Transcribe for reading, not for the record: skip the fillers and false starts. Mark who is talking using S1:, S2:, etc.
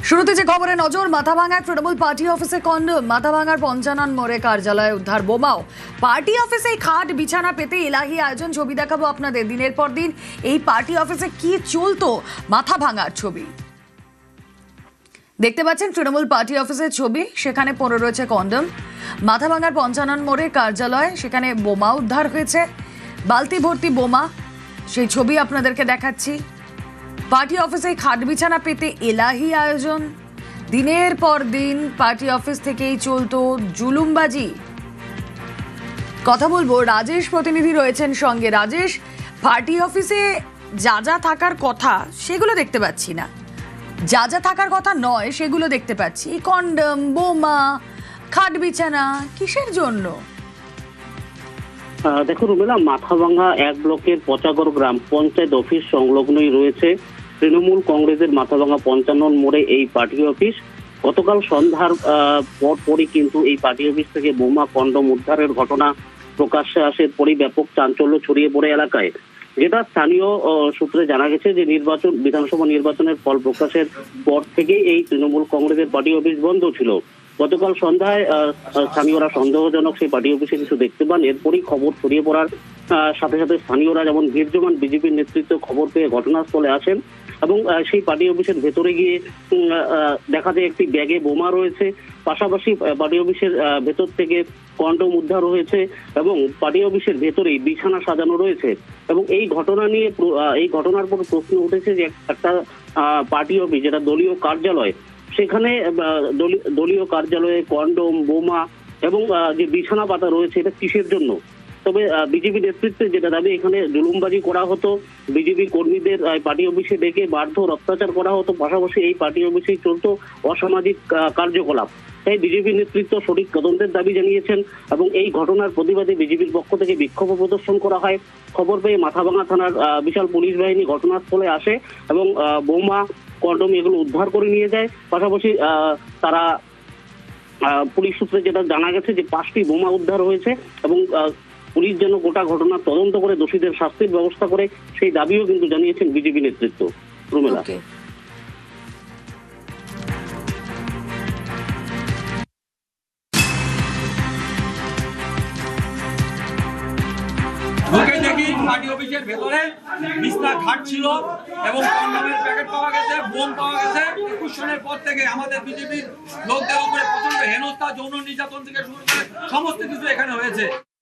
S1: শুরুতে যে খবরে নজর, মাথাভাঙায় তৃণমূল পার্টি অফিসে কন্ডম, মাথাভাঙার পঞ্চানন মোড়ে কার্যালয়ে উদ্ধার বোমাও। পার্টি অফিসে খাট বিছানা পেতে এলাহি আয়োজন। ছবি দেখাবো আপনাদের। দিনের পর দিন এই পার্টি অফিসে কি চলতো, মাথাভাঙার ছবি দেখতে পাচ্ছেন। তৃণমূল পার্টি অফিসের ছবি, সেখানে পড়ে রয়েছে কন্ডম। মাথাভাঙার পঞ্চানন মোড়ে কার্যালয়, সেখানে বোমা উদ্ধার হয়েছে, বালতি ভর্তি বোমা। সেই ছবি আপনাদেরকে দেখাচ্ছি। পার্টি অফিসে খাট বিছানা পেতে এলাহি আয়োজন। দিনের পর দিন পার্টি অফিস থেকেই চলতো জুলুমবাজি। কথা বলবো, রাজেশ প্রতিনিধি রয়েছেন সঙ্গে। রাজেশ, পার্টি অফিসে যা যা থাকার কথা সেগুলো দেখতে পাচ্ছি না, যা যা থাকার কথা নয় সেগুলো দেখতে পাচ্ছি। কন্ডম, বোমা, খাট বিছানা, কিসের জন্য?
S2: দেখো রুমেলা, মাথাভাঙা 1 ব্লকের পচাগড় গ্রাম পঞ্চায়েত অফিস সংলগ্নই রয়েছে তৃণমূল কংগ্রেসের মাথাভাঙা পঞ্চানন মোড়ে এই পার্টি অফিস। গতকাল সন্ধ্যার পরই কিন্তু এই পার্টি অফিস থেকে বোমা, কন্ডম উদ্ধারের ঘটনা প্রকাশ্যে আসে। পরই ব্যাপক চাঞ্চল্য ছড়িয়ে পড়ে এলাকায়। যেটা স্থানীয় সূত্রে জানা গেছে যে বিধানসভা নির্বাচনের ফল প্রকাশের পর থেকেই এই তৃণমূল কংগ্রেসের পার্টি অফিস বন্ধ ছিল। গতকাল সন্ধ্যায় স্থানীয়রা সন্দেহজনক সেই পার্টি অফিসে কিছু দেখতে পান। এরপরই খবর ছড়িয়ে পড়ার সাথে সাথে স্থানীয়রা যেমন ভিড় জমান বিজেপির নেতৃত্ব খবর পেয়ে ঘটনাস্থলে আসেন এবং সেই পার্টি অফিসের ভেতরে গিয়ে দেখা যায় একটি ব্যাগে বোমা রয়েছে। পাশাপাশি পার্টি অফিসের ভেতর থেকে কন্ডম উদ্ধার হয়েছে এবং পার্টি অফিসের ভেতরেই বিছানা সাজানো রয়েছে। এবং এই ঘটনার পর প্রশ্ন উঠেছে যে একটা পার্টি অফিস, যেটা দলীয় কার্যালয়, সেখানে দলীয় কার্যালয়ে কন্ডম, বোমা এবং যে বিছানা পাতা রয়েছে, এটা কিসের জন্য? তবে বিজেপি নেতৃত্বে যেটা দাবি, এখানে জুলুমবাজি করা হতো, বিজেপি কর্মীদের পার্টি অফিসে ডেকে মারধর, অত্যাচার করা হতো। পাশাপাশি এই পার্টি অফিসেই চলতো অসামাজিক কার্যকলাপ। তাই বিজেপি নেতৃত্ব সঠিক তদন্তের দাবি জানিয়েছেন এবং এই ঘটনার প্রতিবাদে বিজেপির পক্ষ থেকে বিক্ষোভ প্রদর্শন করা হয়। খবর পেয়ে মাথাভাঙা থানার বিশাল পুলিশ বাহিনী ঘটনাস্থলে আসে এবং বোমা, কন্ডম এগুলো উদ্ধার করে নিয়ে যায়। পাশাপাশি তারা পুলিশ সূত্রে যেটা জানা গেছে যে 5টি বোমা উদ্ধার হয়েছে এবং পুলিশ যেন গোটা ঘটনার তদন্ত করে দোষীদের শাস্তির ব্যবস্থা করে, সেই দাবিও কিন্তু জানিয়েছেন বিজেপি নেতৃত্ব। রুমেলা,
S3: দেখি পার্টি অফিসের ভেতরে বিছনা খাট ছিল এবং কন্ডমের প্যাকেট পাওয়া গেছে, বোম পাওয়া গেছে। 21 সনের পর থেকে আমাদের বিজেপির লোকদের উপরে প্রচন্ড হেনস্থা, যৌন নির্যাতন থেকে শুরু করে সমস্ত কিছু এখানে হয়েছে।